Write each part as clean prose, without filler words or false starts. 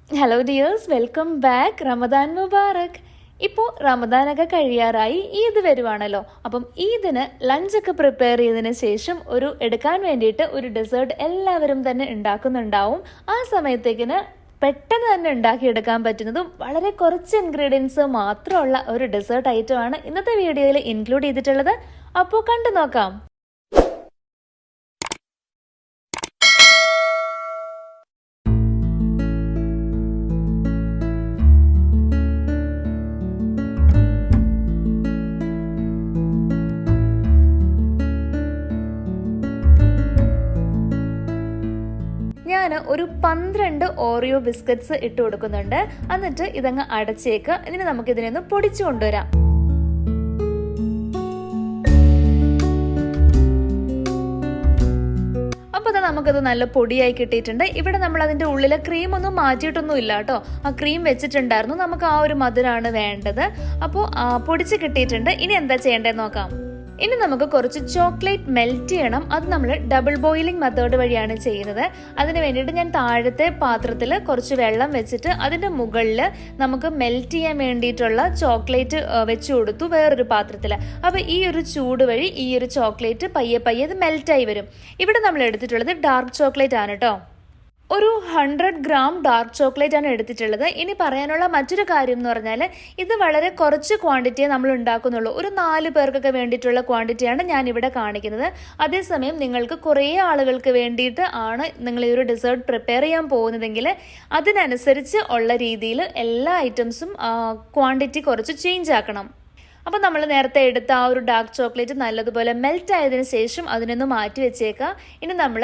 Hello dears, welcome back. Ramadan Mubarak. ഇപ്പോൾ റമദാനൊക്കെ കഴിയാറായി, ഈദ് വരുവാണല്ലോ. അപ്പം ഈദിന് ലഞ്ചൊക്കെ പ്രിപ്പയർ ചെയ്തതിന് ശേഷം എടുക്കാൻ വേണ്ടിയിട്ട് ഒരു ഡെസേർട്ട് എല്ലാവരും തന്നെ ഉണ്ടാക്കുന്നുണ്ടാവും. ആ സമയത്തേക്കിന് പെട്ടെന്ന് തന്നെ ഉണ്ടാക്കിയെടുക്കാൻ പറ്റുന്നതും വളരെ കുറച്ച് ഇൻഗ്രീഡിയൻസ് മാത്രമുള്ള ഒരു ഡെസേർട്ട് ഐറ്റമാണ് ഇന്നത്തെ വീഡിയോയിൽ ഇൻക്ലൂഡ് ചെയ്തിട്ടുള്ളത്. അപ്പോൾ കണ്ടു നോക്കാം. ഞാൻ ഒരു 12 ഓറിയോ ബിസ്ക്കറ്റ്സ് ഇട്ട് കൊടുക്കുന്നുണ്ട്. എന്നിട്ട് ഇതങ്ങ് അടച്ചേക്ക്. ഇനി നമുക്കിതിനെ ഒന്ന് പൊടിച്ചു കൊണ്ടുവരാം. അപ്പോൾ നമുക്കത് നല്ല പൊടിയായി കിട്ടിയിട്ടുണ്ട്. ഇവിടെ നമ്മൾ അതിൻ്റെ ഉള്ളിലെ ക്രീം ഒന്നും മാറ്റിയിട്ടൊന്നും ഇല്ല കേട്ടോ. ആ ക്രീം വെച്ചിട്ടുണ്ടായിരുന്നു. നമുക്ക് ആ ഒരു മധുരമാണ് വേണ്ടത്. അപ്പോൾ പൊടിച്ച് കിട്ടിയിട്ടുണ്ട്. ഇനി എന്താ ചെയ്യേണ്ടതെന്ന് നോക്കാം. ഇനി നമുക്ക് കുറച്ച് ചോക്ലേറ്റ് മെൽറ്റ് ചെയ്യണം. അത് നമ്മൾ ഡബിൾ ബോയിലിംഗ് മെത്തേഡ് വഴിയാണ് ചെയ്യുന്നത്. അതിന് വേണ്ടിയിട്ട് ഞാൻ താഴത്തെ പാത്രത്തിൽ കുറച്ച് വെള്ളം വെച്ചിട്ട് അതിൻ്റെ മുകളിൽ നമുക്ക് മെൽറ്റ് ചെയ്യാൻ വേണ്ടിയിട്ടുള്ള ചോക്ലേറ്റ് വെച്ച് കൊടുത്തു വേറൊരു പാത്രത്തിൽ. അപ്പോൾ ഈ ഒരു ചൂട് വഴി ഈ ഒരു ചോക്ലേറ്റ് പയ്യെ പയ്യെ അത് മെൽറ്റായി വരും. ഇവിടെ നമ്മൾ എടുത്തിട്ടുള്ളത് ഡാർക്ക് ചോക്ലേറ്റ് ആണ് കേട്ടോ. ഒരു 100 ഗ്രാം ഡാർക്ക് ചോക്ലേറ്റ് ആണ് എടുത്തിട്ടുള്ളത്. ഇനി പറയാനുള്ള മറ്റൊരു കാര്യം എന്ന് പറഞ്ഞാൽ ഇത് വളരെ കുറച്ച് ക്വാണ്ടിറ്റിയെ നമ്മൾ ഉണ്ടാക്കുന്നുള്ളൂ. ഒരു 4 പേർക്കൊക്കെ വേണ്ടിയിട്ടുള്ള ക്വാണ്ടിറ്റിയാണ് ഞാൻ ഇവിടെ കാണിക്കുന്നത്. അതേസമയം നിങ്ങൾക്ക് കുറേ ആളുകൾക്ക് വേണ്ടിയിട്ട് ആണ് നിങ്ങൾ ഈ ഒരു ഡെസേർട്ട് പ്രിപ്പയർ ചെയ്യാൻ പോകുന്നതെങ്കിൽ അതിനനുസരിച്ച് ഉള്ള രീതിയിൽ എല്ലാ ഐറ്റംസും ക്വാണ്ടിറ്റി കുറച്ച് ചേഞ്ച് ആക്കണം. അപ്പോൾ നമ്മൾ നേരത്തെ എടുത്ത ആ ഒരു ഡാർക്ക് ചോക്ലേറ്റ് നല്ലതുപോലെ മെൽറ്റ് ആയതിനു ശേഷം അതിനൊന്ന് മാറ്റി വെച്ചേക്കാം. ഇനി നമ്മൾ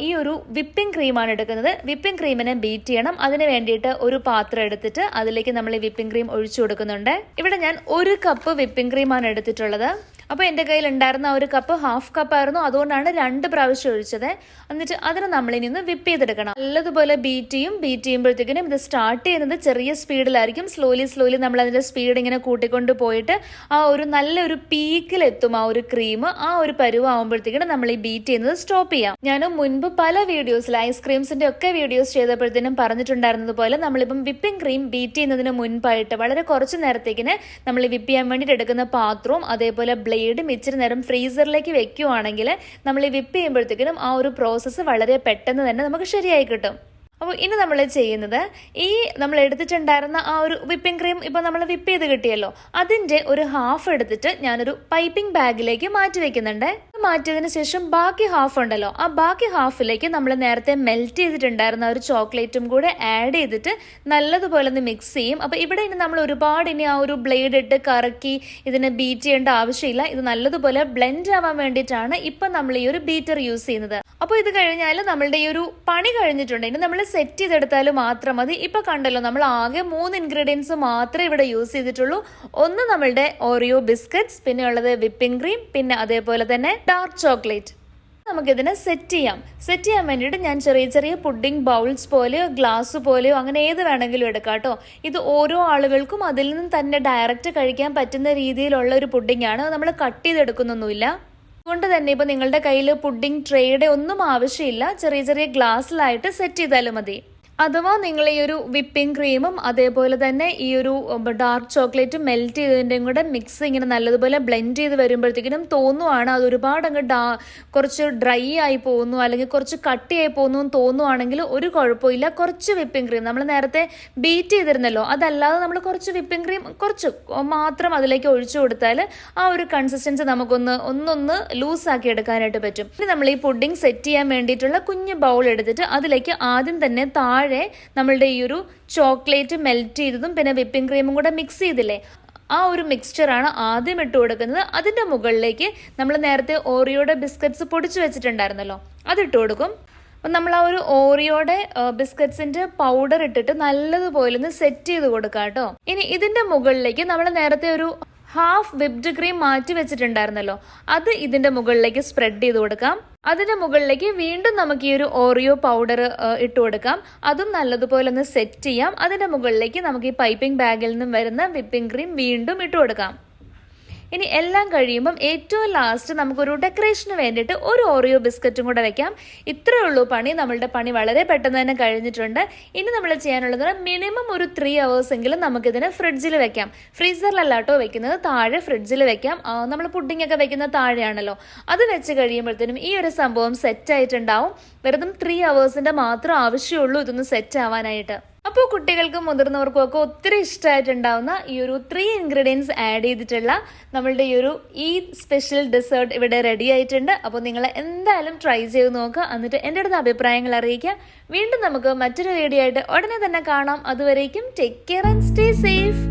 ഈ ഒരു വിപ്പിംഗ് ക്രീമാണ് എടുക്കുന്നത്. വിപ്പിംഗ് ക്രീമിനെ ബീറ്റ് ചെയ്യണം. അതിന് വേണ്ടിയിട്ട് ഒരു പാത്രം എടുത്തിട്ട് അതിലേക്ക് നമ്മൾ ഈ വിപ്പിംഗ് ക്രീം ഒഴിച്ചു കൊടുക്കുന്നുണ്ട്. ഇവിടെ ഞാൻ 1 കപ്പ് വിപ്പിംഗ് ക്രീമാണ് എടുത്തിട്ടുള്ളത്. അപ്പോൾ എൻ്റെ കയ്യിൽ ഉണ്ടായിരുന്ന ഒരു കപ്പ് ഹാഫ് കപ്പായിരുന്നു. അതുകൊണ്ടാണ് 2 പ്രാവശ്യം ഒഴിച്ചത്. എന്നിട്ട് അതിന് നമ്മളിനി ഒന്ന് വിപ്പ് ചെയ്തെടുക്കണം. നല്ലതുപോലെ ബീറ്റ് ചെയ്യുമ്പോഴത്തേക്കിനും ഇത് സ്റ്റാർട്ട് ചെയ്യുന്നത് ചെറിയ സ്പീഡിലായിരിക്കും. സ്ലോലി നമ്മൾ അതിൻ്റെ സ്പീഡ് ഇങ്ങനെ കൂട്ടിക്കൊണ്ട് പോയിട്ട് ആ ഒരു നല്ലൊരു പീക്കിലെത്തും ആ ഒരു ക്രീം. ആ ഒരു പരുവാകുമ്പോഴത്തേക്കിനും നമ്മൾ ഈ ബീറ്റ് ചെയ്യുന്നത് സ്റ്റോപ്പ് ചെയ്യാം. ഞാൻ മുൻപ് പല വീഡിയോസിൽ ഐസ്ക്രീംസിൻ്റെ ഒക്കെ വീഡിയോസ് ചെയ്തപ്പോഴത്തേനും പറഞ്ഞിട്ടുണ്ടായിരുന്നത് പോലെ നമ്മളിപ്പം വിപ്പിംഗ് ക്രീം ബീറ്റ് ചെയ്യുന്നതിന് മുൻപായിട്ട് വളരെ കുറച്ച് നേരത്തേക്കിന് നമ്മൾ വിപ്പ് ചെയ്യാൻ വേണ്ടിയിട്ട് എടുക്കുന്ന പാത്രവും അതേപോലെ ബ്ലേഡും ഇച്ചിരി നേരം ഫ്രീസറിലേക്ക് വെക്കുകയാണെങ്കിൽ നമ്മൾ ഈ വിപ്പ് ചെയ്യുമ്പോഴത്തേക്കിനും ആ ഒരു പ്രോസസ്സ് വളരെ പെട്ടെന്ന് തന്നെ നമുക്ക് ശരിയായി കിട്ടും. അപ്പോൾ ഇനി നമ്മൾ ചെയ്യുന്നത് ഈ നമ്മൾ എടുത്തിട്ടുണ്ടായിരുന്ന ആ ഒരു വിപ്പിംഗ് ക്രീം ഇപ്പോൾ നമ്മൾ വിപ്പ് ചെയ്ത് കിട്ടിയല്ലോ, അതിൻ്റെ ഒരു ഹാഫ് എടുത്തിട്ട് ഞാനൊരു പൈപ്പിംഗ് ബാഗിലേക്ക് മാറ്റി വെക്കുന്നുണ്ട്. മാറ്റിയതിന് ശേഷം ബാക്കി ഹാഫ് ഉണ്ടല്ലോ, ആ ബാക്കി ഹാഫിലേക്ക് നമ്മൾ നേരത്തെ മെൽറ്റ് ചെയ്തിട്ടുണ്ടായിരുന്ന ഒരു ചോക്ലേറ്റും കൂടെ ആഡ് ചെയ്തിട്ട് നല്ലതുപോലെ ഒന്ന് മിക്സ് ചെയ്യും. അപ്പോൾ ഇവിടെ ഇനി നമ്മൾ ഒരുപാട് ആ ഒരു ബ്ലേഡ് ഇട്ട് കറക്കി ഇതിനെ ബീറ്റ് ചെയ്യേണ്ട ആവശ്യമില്ല. ഇത് നല്ലതുപോലെ ബ്ലെൻഡ് ആവാൻ വേണ്ടിയിട്ടാണ് ഇപ്പം നമ്മൾ ഈ ഒരു ബീറ്റർ യൂസ് ചെയ്യുന്നത്. അപ്പോൾ ഇത് കഴിഞ്ഞാൽ നമ്മളുടെ ഈ ഒരു പണി കഴിഞ്ഞിട്ടുണ്ട്. ഇനി നമ്മൾ സെറ്റ് ചെയ്തെടുത്താൽ മാത്രം മതി. ഇപ്പൊ കണ്ടല്ലോ, നമ്മൾ ആകെ 3 ഇൻഗ്രീഡിയൻസ് മാത്രമേ ഇവിടെ യൂസ് ചെയ്തിട്ടുള്ളൂ. ഒന്ന് നമ്മളുടെ ഓറിയോ ബിസ്ക്കറ്റ്സ്, പിന്നെ ഉള്ളത് വിപ്പിംഗ് ക്രീം, പിന്നെ അതേപോലെ തന്നെ ഡാർക്ക് ചോക്ലേറ്റ്. നമുക്കിതിനെ സെറ്റ് ചെയ്യാൻ വേണ്ടിയിട്ട് ഞാൻ ചെറിയ പുഡിംഗ് ബൗൾസ് പോലെയോ ഗ്ലാസ് പോലെയോ അങ്ങനെ ഏത് വേണമെങ്കിലും എടുക്കാം കേട്ടോ. ഇത് ഓരോ ആളുകൾക്കും അതിൽ നിന്ന് തന്നെ ഡയറക്റ്റ് കഴിക്കാൻ പറ്റുന്ന രീതിയിലുള്ള ഒരു പുഡിംഗ് ആണ്. നമ്മൾ കട്ട് ചെയ്തെടുക്കുന്നൊന്നുമില്ല. അതുകൊണ്ട് തന്നെ ഇപ്പോൾ നിങ്ങളുടെ കയ്യിൽ പുഡിംഗ് ട്രേയുടെ ഒന്നും ആവശ്യമില്ല. ചെറിയ ഗ്ലാസ്സിലായിട്ട് സെറ്റ് ചെയ്താലും മതി. അഥവാ നിങ്ങൾ ഈ ഒരു വിപ്പിംഗ് ക്രീമും അതേപോലെ തന്നെ ഈ ഒരു ഡാർക്ക് ചോക്ലേറ്റും മെൽറ്റ് ചെയ്തതിൻ്റെയും കൂടെ മിക്സ് ഇങ്ങനെ നല്ലതുപോലെ ബ്ലെൻഡ് ചെയ്ത് വരുമ്പോഴത്തേക്കിനും തോന്നുവാണ് അത് ഒരുപാട് അങ്ങ് കുറച്ച് ഡ്രൈ ആയി പോകുന്നു അല്ലെങ്കിൽ കുറച്ച് കട്ടിയായി പോകുന്നു എന്ന് തോന്നുവാണെങ്കിൽ ഒരു കുഴപ്പമില്ല. കുറച്ച് വിപ്പിംഗ് ക്രീം നമ്മൾ നേരത്തെ ബീറ്റ് ചെയ്തിരുന്നല്ലോ, അതല്ലാതെ നമ്മൾ കുറച്ച് വിപ്പിംഗ് ക്രീം കുറച്ച് മാത്രം അതിലേക്ക് ഒഴിച്ചു കൊടുത്താൽ ആ ഒരു കൺസിസ്റ്റൻസി നമുക്കൊന്ന് ലൂസാക്കി എടുക്കാനായിട്ട് പറ്റും. ഇനി നമ്മൾ ഈ പുഡിംഗ് സെറ്റ് ചെയ്യാൻ വേണ്ടിയിട്ടുള്ള കുഞ്ഞ് ബൗൾ എടുത്തിട്ട് അതിലേക്ക് ആദ്യം തന്നെ താഴെ നമ്മളുടെ ഈ ഒരു ചോക്ലേറ്റ് മെൽറ്റ് ചെയ്തതും പിന്നെ വിപ്പിംഗ് ക്രീമും കൂടെ മിക്സ് ചെയ്തില്ലേ, ആ ഒരു മിക്സ്ചറാണ് ആദ്യം ഇട്ട് കൊടുക്കുന്നത്. അതിൻ്റെ മുകളിലേക്ക് നമ്മൾ നേരത്തെ ഓറിയോയുടെ ബിസ്ക്കറ്റ്സ് പൊടിച്ചു വെച്ചിട്ടുണ്ടായിരുന്നല്ലോ, അതിട്ട് കൊടുക്കും. അപ്പം നമ്മൾ ആ ഒരു ഓറിയോയുടെ ബിസ്ക്കറ്റ്സിൻ്റെ പൗഡർ ഇട്ടിട്ട് നല്ലതുപോലെ ഒന്ന് സെറ്റ് ചെയ്ത് കൊടുക്കാം കേട്ടോ. ഇനി ഇതിൻ്റെ മുകളിലേക്ക് നമ്മൾ നേരത്തെ ഒരു ഹാഫ് വിപ്ഡ് ക്രീം മാറ്റി വെച്ചിട്ടുണ്ടായിരുന്നല്ലോ, അത് ഇതിൻ്റെ മുകളിലേക്ക് സ്പ്രെഡ് ചെയ്ത് കൊടുക്കാം. അതിൻ്റെ മുകളിലേക്ക് വീണ്ടും നമുക്ക് ഈ ഒരു ഓറിയോ പൗഡർ ഇട്ട് കൊടുക്കാം. അതും നല്ലതുപോലെ ഒന്ന് സെറ്റ് ചെയ്യാം. അതിൻ്റെ മുകളിലേക്ക് നമുക്ക് ഈ പൈപ്പിംഗ് ബാഗിൽ നിന്നും വരുന്ന വിപ്പിംഗ് ക്രീം വീണ്ടും ഇട്ട് കൊടുക്കാം. ഇനി എല്ലാം കഴിയുമ്പം ഏറ്റവും ലാസ്റ്റ് നമുക്കൊരു ഡെക്കറേഷന് വേണ്ടിയിട്ട് ഒരു ഓറിയോ ബിസ്ക്കറ്റും കൂടെ വെക്കാം. ഇത്രയേ ഉള്ളൂ പണി. നമ്മളുടെ പണി വളരെ പെട്ടെന്ന് തന്നെ കഴിഞ്ഞിട്ടുണ്ട്. ഇനി നമ്മൾ ചെയ്യാനുള്ളത് മിനിമം ഒരു 3 hours എങ്കിലും നമുക്കിതിനെ ഫ്രിഡ്ജിൽ വെക്കാം. ഫ്രീസറിലല്ല കേട്ടോ വെക്കുന്നത്, താഴെ ഫ്രിഡ്ജിൽ വെക്കാം. നമ്മൾ പുഡിംഗ് ഒക്കെ വെക്കുന്ന താഴെയാണല്ലോ. അത് വെച്ച് കഴിയുമ്പോഴത്തേനും ഈ ഒരു സംഭവം സെറ്റ് ആയിട്ടുണ്ടാവും. വെറും 3 hours മാത്രം ആവശ്യമുള്ളൂ ഇതൊന്ന് സെറ്റ് ആവാനായിട്ട്. അപ്പോൾ കുട്ടികൾക്കും മുതിർന്നവർക്കും ഒക്കെ ഒത്തിരി ഇഷ്ടമായിട്ടുണ്ടാവുന്ന ഈ ഒരു 3 ingredients ആഡ് ചെയ്തിട്ടുള്ള നമ്മളുടെ ഈ ഒരു ഈദ് സ്പെഷ്യൽ ഡെസേർട്ട് ഇവിടെ റെഡി ആയിട്ടുണ്ട്. അപ്പോൾ നിങ്ങൾ എന്തായാലും ട്രൈ ചെയ്ത് നോക്കുക, എന്നിട്ട് എൻ്റെ അടുത്ത് അഭിപ്രായങ്ങൾ അറിയിക്കുക. വീണ്ടും നമുക്ക് മറ്റൊരു വീഡിയോ ആയിട്ട് ഉടനെ തന്നെ കാണാം. അതുവരേക്കും take care and stay safe.